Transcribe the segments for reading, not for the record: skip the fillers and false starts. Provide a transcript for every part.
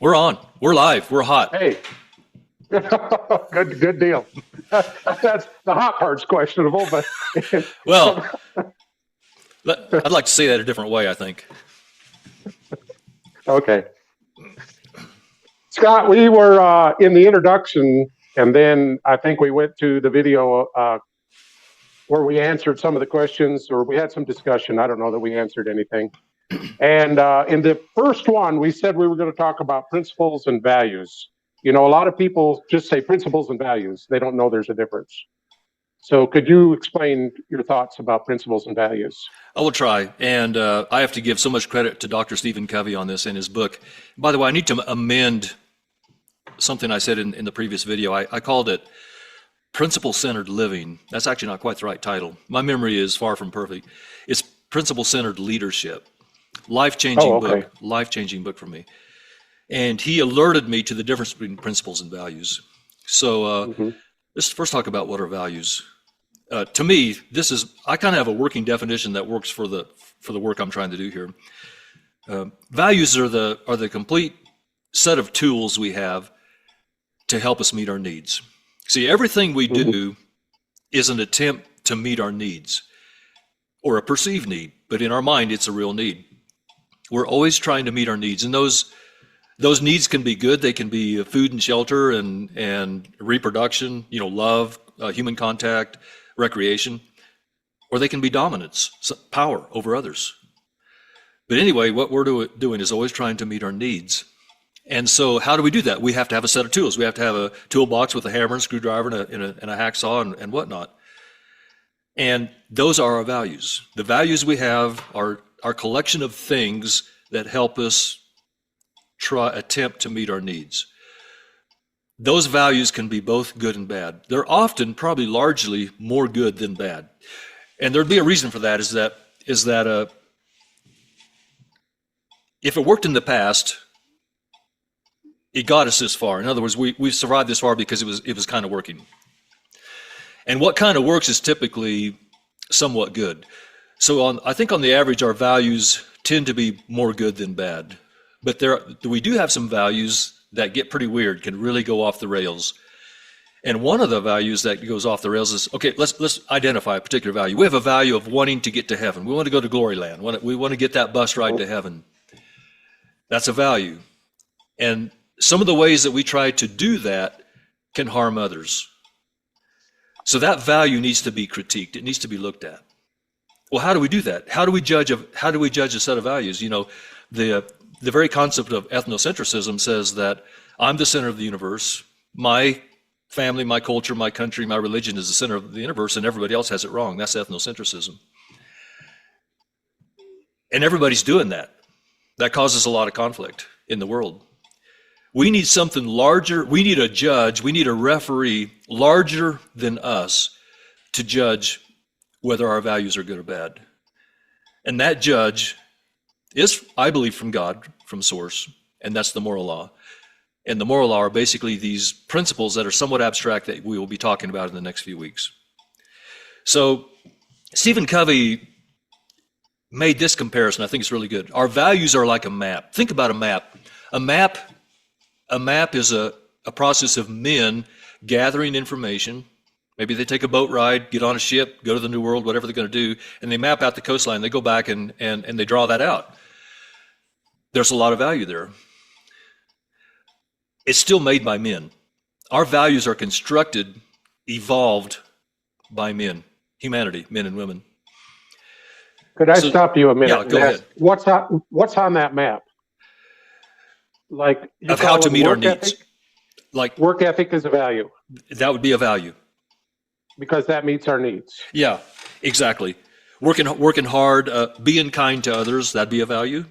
We're on. We're live. We're hot. Hey, good deal. That's the hot part's questionable, but Well, I'd like to say that a different way, I think. okay. Scott, we were in the introduction, and then I think we went to the video where we answered some of the questions, or we had some discussion. I don't know that we answered anything. And in the first one, we said we were going to talk about principles and values. You know, a lot of people just say principles and values. They don't know there's a difference. So could you explain your thoughts about principles and values? I will try. And I have to give so much credit to Dr. Stephen Covey on this in his book. By the way, I need to amend something I said in the previous video. I called it principle-centered living. That's actually not quite the right title. My memory is far from perfect. It's principle-centered leadership. Life-changing book. Life-changing book for me. And he alerted me to the difference between principles and values. So let's first talk about what are values. To me, I kind of have a working definition that works for the work I'm trying to do here. Values are the complete set of tools we have to help us meet our needs. See, everything we do is an attempt to meet our needs, or a perceived need, but in our mind, it's a real need. We're always trying to meet our needs, and those needs can be good. They can be food and shelter and reproduction, love, human contact, recreation, or they can be dominance, power over others. But anyway, what we're doing is always trying to meet our needs. And so how do we do that? We have to have a set of tools. We have to have a toolbox with a hammer and screwdriver and a hacksaw and whatnot. And those are our values. The values we have are our collection of things that help us attempt to meet our needs. Those values can be both good and bad. They're often, probably largely, more good than bad. And there'd be a reason for that, is that if it worked in the past, it got us this far. In other words, we survived this far because it was kind of working. And what kind of works is typically somewhat good. So I think on the average, our values tend to be more good than bad. But we do have some values that get pretty weird, can really go off the rails. And one of the values that goes off the rails is, okay, let's identify a particular value. We have a value of wanting to get to heaven. We want to go to glory land. We want to get that bus ride to heaven. That's a value. And some of the ways that we try to do that can harm others. So that value needs to be critiqued. It needs to be looked at. Well, how do we do that? How do we judge a set of values? The very concept of ethnocentrism says that I'm the center of the universe. My family, my culture, my country, my religion is the center of the universe, and everybody else has it wrong. That's ethnocentrism. And everybody's doing that. That causes a lot of conflict in the world. We need something larger. We need a judge. We need a referee larger than us to judge whether our values are good or bad. And that judge is, I believe, from God, from source, and that's the moral law. And the moral law are basically these principles that are somewhat abstract that we will be talking about in the next few weeks. So Stephen Covey made this comparison. I think it's really good. Our values are like a map. Think about a map. A map is a process of men gathering information. Maybe they take a boat ride, get on a ship, go to the New World, whatever they're going to do, and they map out the coastline. They go back and they draw that out. There's a lot of value there. It's still made by men. Our values are constructed, evolved by men, humanity, men and women. Could I stop you a minute? Yeah, go ahead. What's on that map? Like of how to meet our needs. Like work ethic is a value. That would be a value. Because that meets our needs. Yeah, exactly. Working hard, being kind to others, that'd be a value.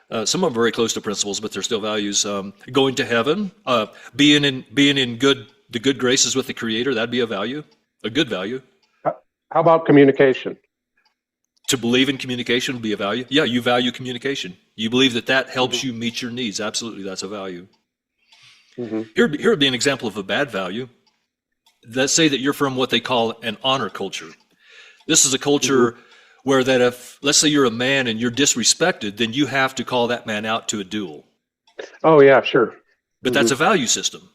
Some of them are very close to principles, but they're still values. Going to heaven, being in the good graces with the Creator, that'd be a value, a good value. How about communication? To believe in communication would be a value. Yeah, you value communication. You believe that helps you meet your needs. Absolutely, that's a value. Here would be an example of a bad value. Let's say that you're from what they call an honor culture. This is a culture where that if, let's say you're a man and you're disrespected, then you have to call that man out to a duel. Oh, yeah, sure. But that's a value system.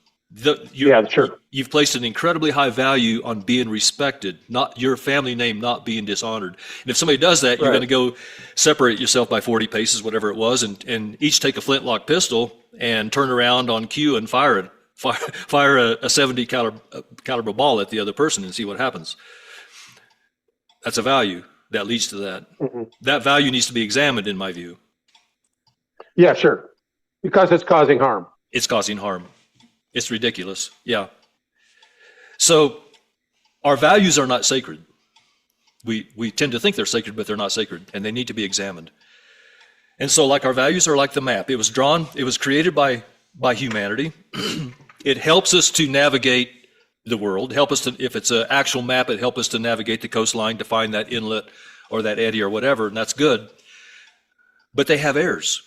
Yeah, sure. You've placed an incredibly high value on being respected, not your family name not being dishonored. And if somebody does that, you're Right. going to go separate yourself by 40 paces, whatever it was, and each take a flintlock pistol and turn around on cue and fire it. Fire a 70 caliber ball at the other person and see what happens. That's a value that leads to that. hmm That value needs to be examined, in my view. Yeah, sure. Because it's causing harm. It's causing harm. It's ridiculous. Yeah. So our values are not sacred. We tend to think they're sacred, but they're not sacred, and they need to be examined. And so, like, our values are like the map. It was created by humanity. It helps us to navigate the world. Help us to, if it's an actual map, it helps us to navigate the coastline to find that inlet or that eddy or whatever, and that's good. But they have errors.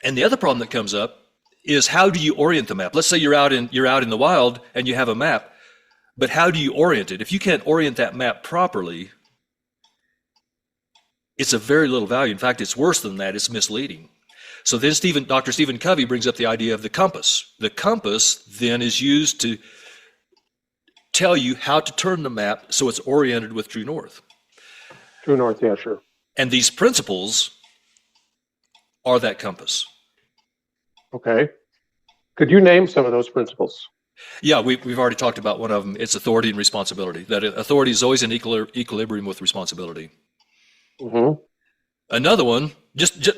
And the other problem that comes up is, how do you orient the map? Let's say you're out in the wild and you have a map, but how do you orient it? If you can't orient that map properly, it's of very little value. In fact, it's worse than that. It's misleading. So then Dr. Stephen Covey brings up the idea of the compass. The compass then is used to tell you how to turn the map so it's oriented with true north. True north, yeah, sure. And these principles are that compass. Okay. Could you name some of those principles? Yeah, we've already talked about one of them. It's authority and responsibility. That authority is always in equilibrium with responsibility. Mm-hmm. Another one,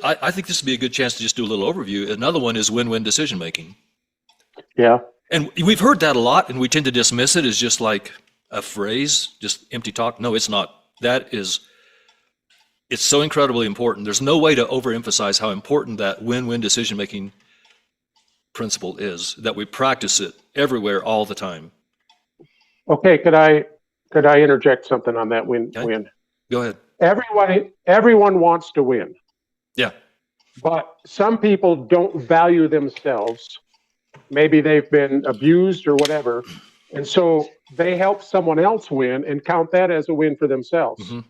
I think this would be a good chance to just do a little overview. Another one is win-win decision making. Yeah. And we've heard that a lot, and we tend to dismiss it as just like a phrase, just empty talk. No, it's not. It's so incredibly important. There's no way to overemphasize how important that win-win decision making principle is, that we practice it everywhere all the time. Okay, could I interject something on that win? Go ahead. Everyone wants to win. Yeah. But some people don't value themselves. Maybe they've been abused or whatever. And so they help someone else win and count that as a win for themselves. Mm-hmm.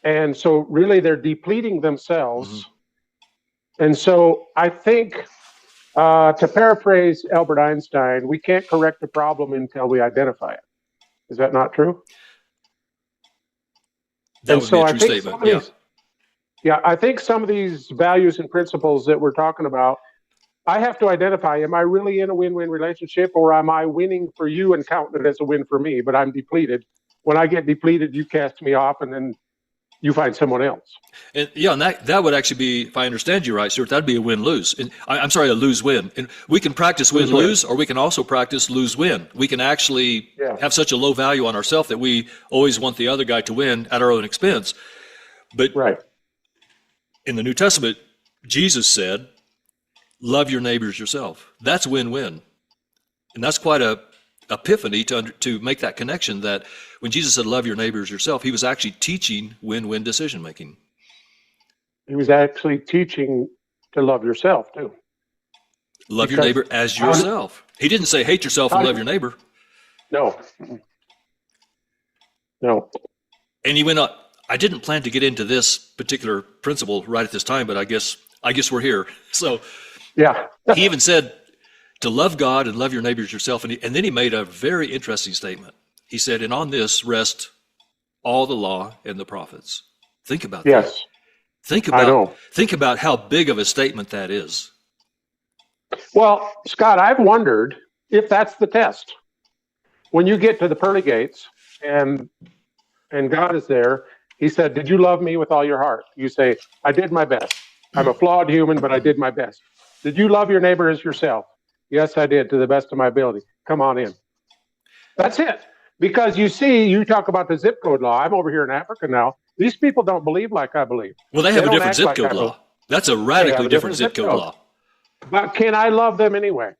And so really they're depleting themselves. Mm-hmm. And so I think, to paraphrase Albert Einstein, we can't correct the problem until we identify it. Is that not true? That would be a true statement. Yeah, I think some of these values and principles that we're talking about, I have to identify, am I really in a win-win relationship, or am I winning for you and counting it as a win for me, but I'm depleted? When I get depleted, you cast me off and then you find someone else. And yeah, and that would actually be, if I understand you right, Stuart, that'd be a win-lose. And I'm sorry, a lose-win. And we can practice win-lose, or we can also practice lose-win. We can actually have such a low value on ourselves that we always want the other guy to win at our own expense. But in the New Testament, Jesus said, love your neighbors yourself. That's win-win. And that's quite a epiphany to make that connection, that when Jesus said love your neighbors yourself, he was actually teaching win-win decision making. He was actually teaching to love yourself too. Love your neighbor as yourself. He didn't say hate yourself and love your neighbor. No. And he went on. I didn't plan to get into this particular principle right at this time, but I guess we're here. So yeah. He even said to love God and love your neighbors yourself. And then he made a very interesting statement. He said, and on this rest all the law and the prophets. Think about that. Yes. Think about how big of a statement that is. Well, Scott, I've wondered if that's the test. When you get to the pearly gates and God is there, he said, did you love me with all your heart? You say, I did my best. I'm a flawed human, but I did my best. Did you love your neighbor as yourself? Yes, I did, to the best of my ability. Come on in. That's it. Because you see, you talk about the zip code law. I'm over here in Africa now. These people don't believe like I believe. Well, they have a different zip code law. That's a radically different zip code law. But can I love them anyway?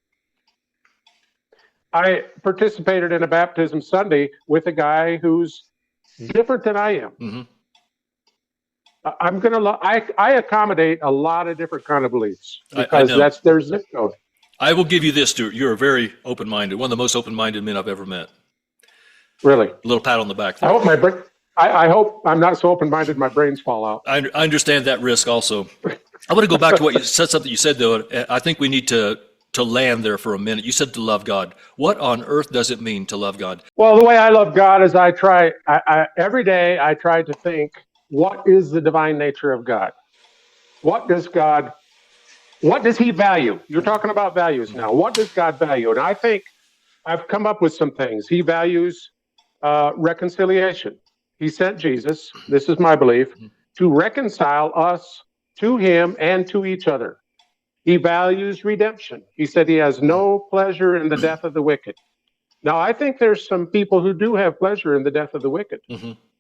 I participated in a baptism Sunday with a guy who's different than I am. Mm-hmm. I'm going to I accommodate a lot of different kind of beliefs because that's their zip code. I will give you this, Stuart. You're very open-minded, one of the most open-minded men I've ever met. Really? A little pat on the back there. I hope I'm not so open-minded my brains fall out. I understand that risk also. I want to go back to what you said, something you said, though. I think we need to land there for a minute. You said to love God. What on earth does it mean to love God? Well, the way I love God is every day I try to think, what is the divine nature of God? What does he value? You're talking about values now. What does God value? And I think I've come up with some things. He values reconciliation. He sent Jesus, this is my belief, to reconcile us to him and to each other. He values redemption. He said he has no pleasure in the death of the wicked. Now, I think there's some people who do have pleasure in the death of the wicked,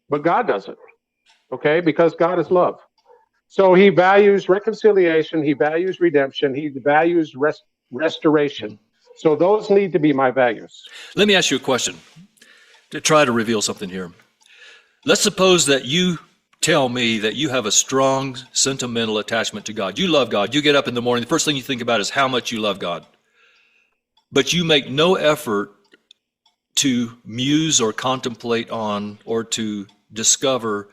but God doesn't, okay? Because God is love. So he values reconciliation, he values redemption, he values restoration. So those need to be my values. Let me ask you a question to try to reveal something here. Let's suppose that you tell me that you have a strong sentimental attachment to God. You love God. You get up in the morning, the first thing you think about is how much you love God. But you make no effort to muse or contemplate on or to discover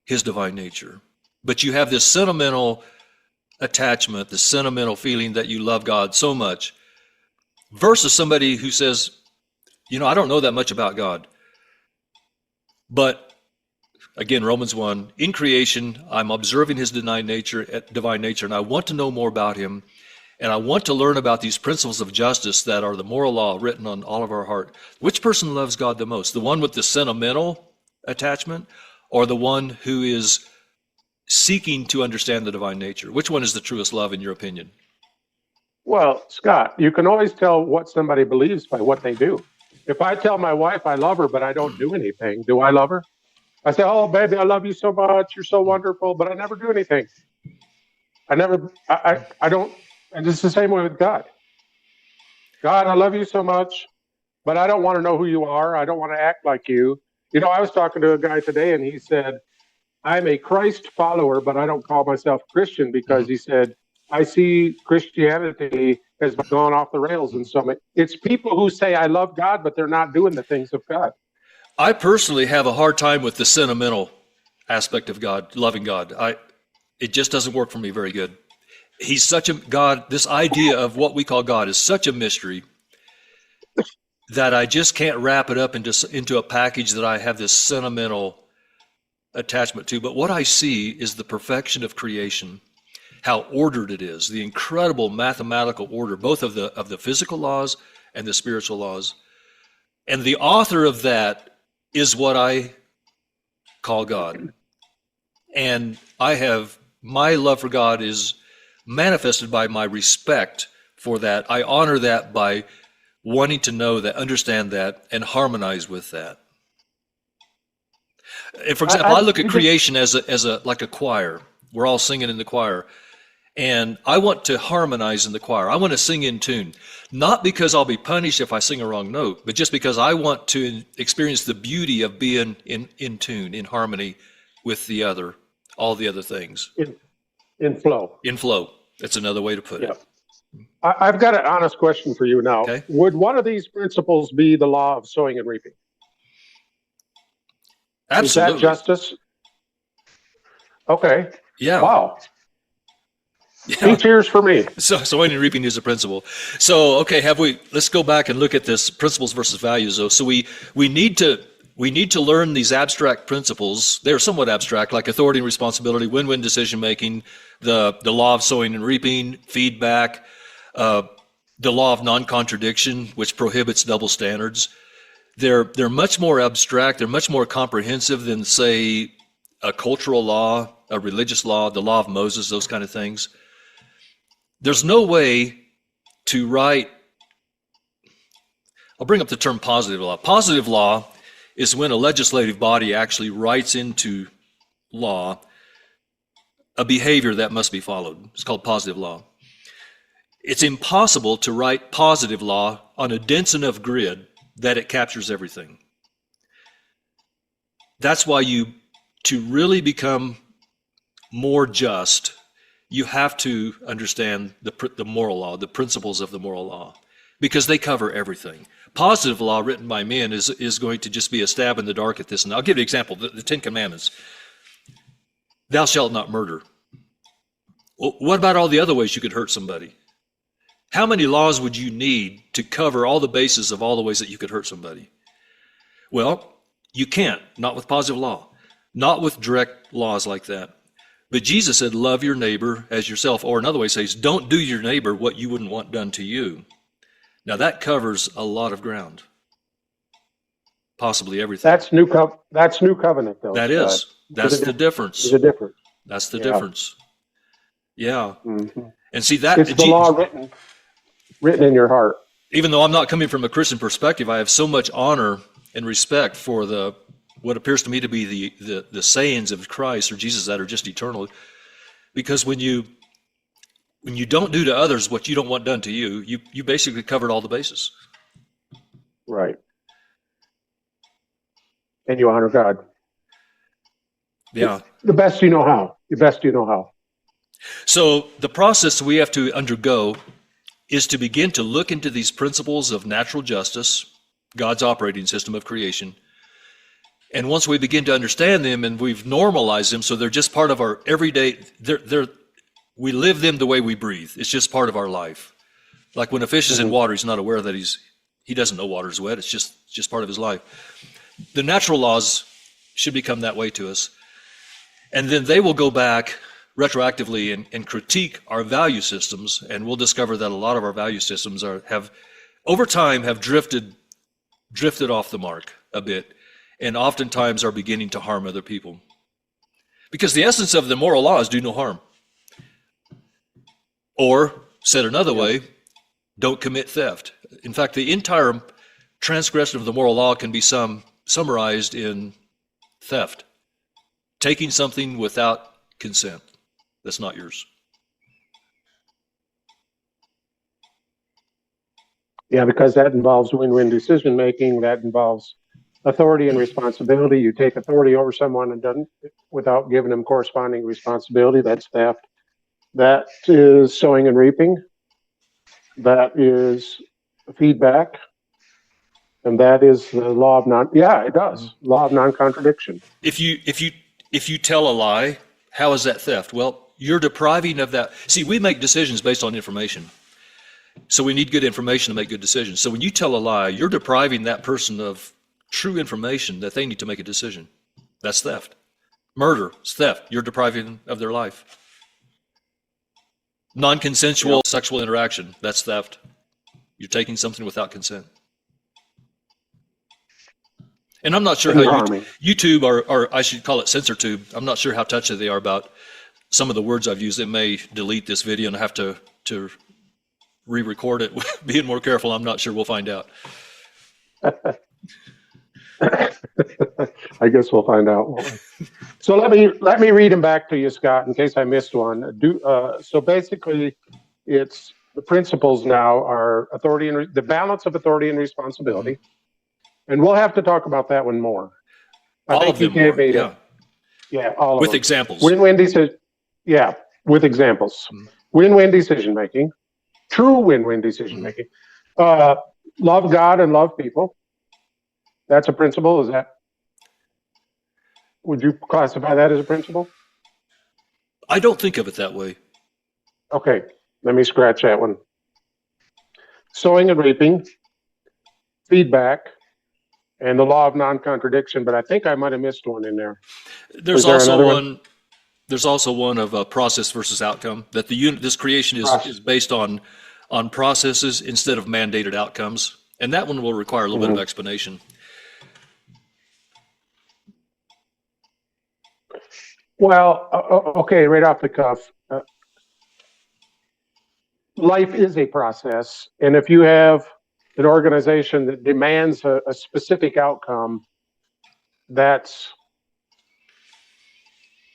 his divine nature. But you have this sentimental attachment, this sentimental feeling that you love God so much, versus somebody who says, I don't know that much about God. But again, Romans 1, in creation, I'm observing his divine nature, and I want to know more about him, and I want to learn about these principles of justice that are the moral law written on all of our heart. Which person loves God the most? The one with the sentimental attachment, or the one who is seeking to understand the divine nature? Which one is the truest love in your opinion? Well, Scott, you can always tell what somebody believes by what they do. If I tell my wife I love her, but I don't do anything, do I love her? I say, oh, baby, I love you so much. You're so wonderful, but I never do anything. I don't, and it's the same way with God. God, I love you so much, but I don't want to know who you are. I don't want to act like you. I was talking to a guy today and he said, I'm a Christ follower, but I don't call myself Christian because he said, I see Christianity has gone off the rails in so many. It's people who say, I love God, but they're not doing the things of God. I personally have a hard time with the sentimental aspect of God, loving God. It just doesn't work for me very good. He's such a God, this idea of what we call God is such a mystery that I just can't wrap it up into a package that I have this sentimental attachment to. But what I see is the perfection of creation, how ordered it is, the incredible mathematical order, both of the physical laws and the spiritual laws. And the author of that is what I call God. And my love for God is manifested by my respect for that. I honor that by wanting to know that, understand that, and harmonize with that. And for example, I look at creation as like a choir. We're all singing in the choir. And I want to harmonize in the choir. I want to sing in tune. Not because I'll be punished if I sing a wrong note, but just because I want to experience the beauty of being in tune, in harmony with all the other things. In flow. In flow. That's another way to put it. I've got an honest question for you now. Okay. Would one of these principles be the law of sowing and reaping? Absolutely. Is that justice? Okay. Yeah. Wow. Yeah. Cheers for me. So sowing and reaping is a principle. So, okay, let's go back and look at this principles versus values though. So we need to learn these abstract principles. They're somewhat abstract, like authority and responsibility, win-win decision making, the law of sowing and reaping, feedback, the law of non-contradiction, which prohibits double standards. They're much more abstract, they're much more comprehensive than, say, a cultural law, a religious law, the law of Moses, those kind of things. There's no way to write, I'll bring up the term positive law. Positive law is when a legislative body actually writes into law a behavior that must be followed. It's called positive law. It's impossible to write positive law on a dense enough grid that it captures everything. That's why to really become more just, you have to understand the moral law, the principles of the moral law, because they cover everything. Positive law written by men is going to just be a stab in the dark at this. And I'll give you an example, the Ten Commandments. Thou shalt not murder. Well, what about all the other ways you could hurt somebody? How many laws would you need to cover all the bases of all the ways that you could hurt somebody? Well, you can't, not with positive law, not with direct laws like that. But Jesus said, love your neighbor as yourself, or another way says, don't do your neighbor what you wouldn't want done to you. Now that covers a lot of ground, possibly everything. That's new covenant, though. That is. That's the difference. There's a difference. That's the difference. Yeah. Mm-hmm. And see that it's the law written in your heart. Even though I'm not coming from a Christian perspective, I have so much honor and respect for what appears to me to be the sayings of Christ or Jesus that are just eternal. Because when you don't do to others what you don't want done to you, you basically covered all the bases. Right. And you honor God. Yeah. It's the best you know how. The best you know how. So the process we have to undergo is to begin to look into these principles of natural justice, God's operating system of creation. And once we begin to understand them and we've normalized them so they're just part of our everyday, we live them the way we breathe. It's just part of our life. Like when a fish is in water, he's not aware that he doesn't know water's wet. It's just part of his life. The natural laws should become that way to us. And then they will go back retroactively and critique our value systems, and we'll discover that a lot of our value systems have over time drifted off the mark a bit, and oftentimes are beginning to harm other people. Because the essence of the moral law is do no harm. Or, said another way, don't commit theft. In fact, the entire transgression of the moral law can be summarized in theft. Taking something without consent that's not yours. Yeah, because that involves win-win decision making. That involves authority and responsibility. You take authority over someone and without giving them corresponding responsibility. That's theft. That is sowing and reaping. That is feedback. And that is the law of law of non-contradiction. If you tell a lie, how is that theft? Well, you're depriving of that. See, we make decisions based on information. So we need good information to make good decisions. So when you tell a lie, you're depriving that person of true information that they need to make a decision. That's theft. Murder is theft. You're depriving them of their life. Non-consensual sexual interaction, that's theft. You're taking something without consent. And I'm not sure how YouTube, or I should call it CensorTube, I'm not sure how touchy they are about some of the words I've used. It may delete this video and I have to re-record it. Being more careful, I'm not sure. We'll find out. I guess we'll find out. So let me read them back to you, Scott, in case I missed one. So basically, it's the principles now are authority and the balance of authority and responsibility. And we'll have to talk about that one more. All of them more, yeah. Yeah, all of them. With examples. Win-win decision. Yeah, with examples. Win-win decision making. True win-win decision making. Love God and love people. That's a principle. Would you classify that as a principle? I don't think of it that way. Okay, let me scratch that one. Sowing and reaping, feedback, and the law of non-contradiction, but I think I might have missed one in there. There's also one of process versus outcome, that this creation is based on processes instead of mandated outcomes. And that one will require a little bit of explanation. Well, okay, right off the cuff. Life is a process, and if you have an organization that demands a specific outcome, that's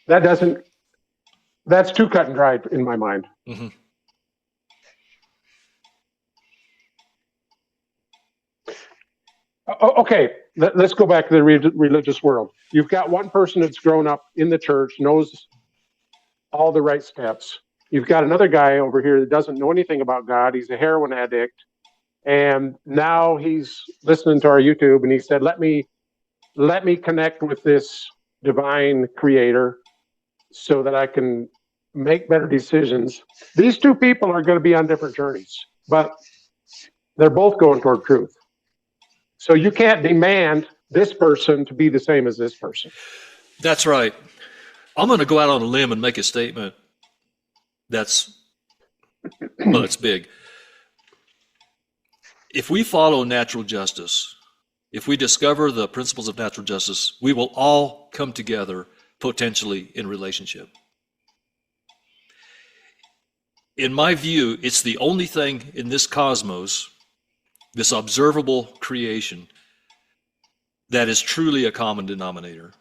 too cut and dried in my mind. Mm-hmm. Okay, let's go back to the religious world. You've got one person that's grown up in the church, knows all the right steps. You've got another guy over here that doesn't know anything about God. He's a heroin addict. And now he's listening to our YouTube and he said, let me connect with this divine creator so that I can make better decisions. These two people are going to be on different journeys, but they're both going toward truth. So you can't demand this person to be the same as this person. That's right. I'm going to go out on a limb and make a statement that's big. If we follow natural justice, if we discover the principles of natural justice, we will all come together potentially in relationship. In my view, it's the only thing in this cosmos, this observable creation, that is truly a common denominator.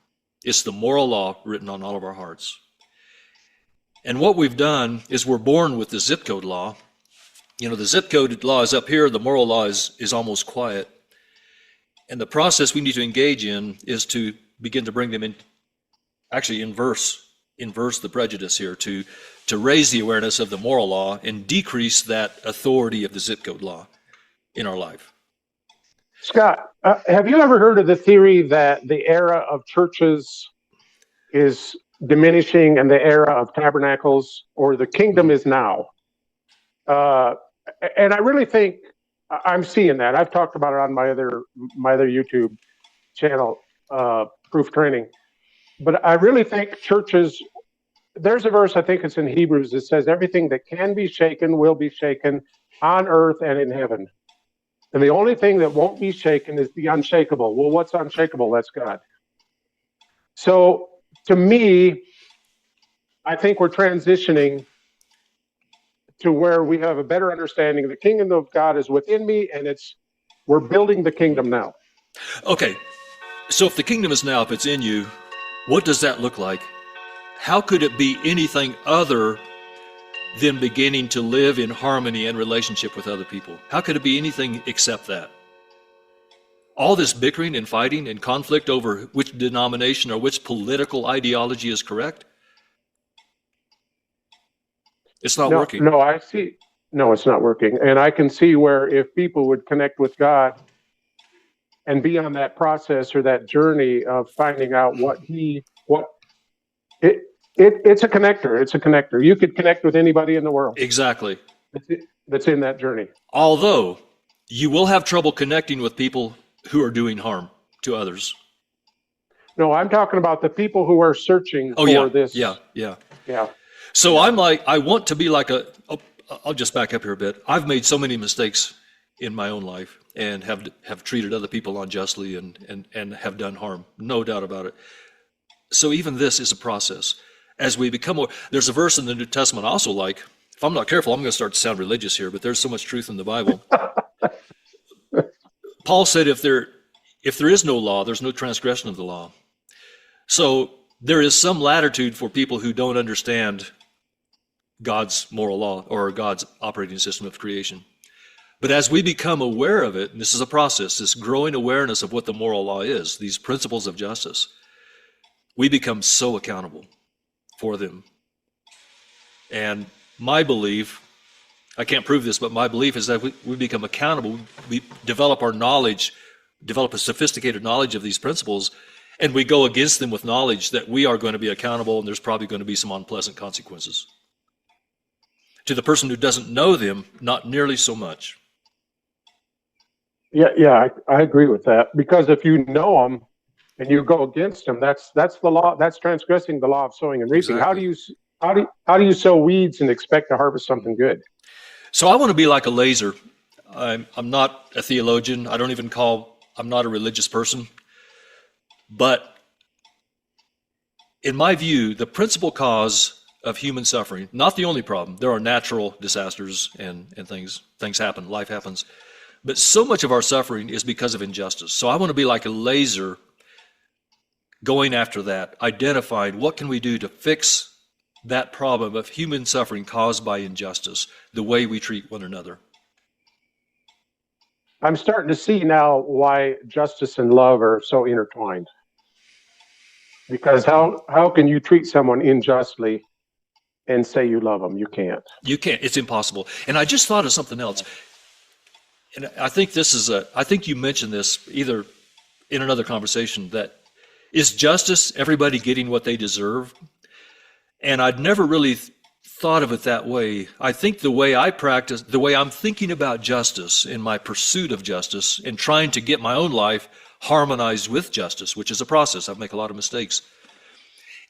It's the moral law written on all of our hearts. And what we've done is we're born with the zip code law. You know, the zip code law is up here, the moral law is almost quiet. And the process we need to engage in is to begin to bring them in, actually inverse the prejudice here, to raise the awareness of the moral law and decrease that authority of the zip code law in our life. Scott, have you ever heard of the theory that the era of churches is diminishing and the era of tabernacles, or the kingdom is now? And I really think I'm seeing that. I've talked about it on my other YouTube channel, Proof Training. But I really think churches, there's a verse, I think it's in Hebrews, that says everything that can be shaken will be shaken on earth and in heaven. And the only thing that won't be shaken is the unshakable. Well, what's unshakable? That's God. So to me, I think we're transitioning to where we have a better understanding. The kingdom of God is within me, and we're building the kingdom now. Okay, so if the kingdom is now, if it's in you, what does that look like? How could it be anything other than beginning to live in harmony and relationship with other people? How could it be anything except that? All this bickering and fighting and conflict over which denomination or which political ideology is correct, it's not working. No, I see. No, it's not working. And I can see where if people would connect with God and be on that process or that journey of finding out it's a connector. It's a connector. You could connect with anybody in the world. Exactly. That's in that journey. Although you will have trouble connecting with people who are doing harm to others. No, I'm talking about the people who are searching for this. Yeah. So Yeah. I'm like, I want to be like I'll just back up here a bit. I've made so many mistakes in my own life and have treated other people unjustly and have done harm. No doubt about it. So even this is a process. As we become more, there's a verse in the New Testament I also like. If I'm not careful, I'm going to start to sound religious here, but there's so much truth in the Bible. Paul said if there is no law, there's no transgression of the law. So there is some latitude for people who don't understand God's moral law or God's operating system of creation. But as we become aware of it, and this is a process, this growing awareness of what the moral law is, these principles of justice, we become so accountable for them. And my belief, I can't prove this, but my belief is that we become accountable, we develop our knowledge, develop a sophisticated knowledge of these principles, and we go against them with knowledge that we are going to be accountable and there's probably going to be some unpleasant consequences. To the person who doesn't know them, not nearly so much. Yeah, I agree with that. Because if you know them and you go against them, that's the law. That's transgressing the law of sowing and reaping. Exactly. How do you sow weeds and expect to harvest something good? So I want to be like a laser. I'm not a theologian. I'm not a religious person. But in my view, the principal cause of human suffering, not the only problem, there are natural disasters and things happen, life happens, but so much of our suffering is because of injustice. So I want to be like a laser going after that, identifying what can we do to fix that problem of human suffering caused by injustice, the way we treat one another. I'm starting to see now why justice and love are so intertwined. Because how can you treat someone unjustly and say you love them? You can't. You can't. It's impossible. And I just thought of something else. And I think I think you mentioned this either in another conversation, that is justice everybody getting what they deserve? And I'd never really thought of it that way. I think the way I practice, the way I'm thinking about justice in my pursuit of justice and trying to get my own life harmonized with justice, which is a process, I make a lot of mistakes,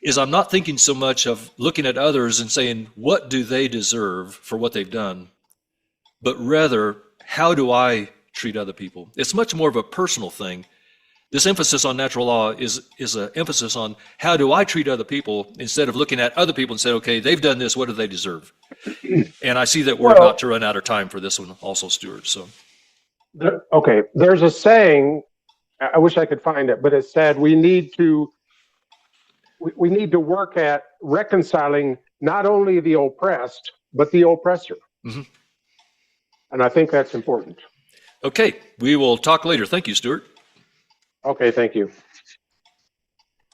is I'm not thinking so much of looking at others and saying, what do they deserve for what they've done? But rather, how do I treat other people? It's much more of a personal thing. This emphasis on natural law is an emphasis on how do I treat other people instead of looking at other people and say, okay, they've done this, what do they deserve? And I see that we're about to run out of time for this one also, Stuart. So, okay, there's a saying, I wish I could find it, but it said we need to work at reconciling not only the oppressed, but the oppressor. Mm-hmm. And I think that's important. Okay, we will talk later. Thank you, Stuart. Okay, thank you.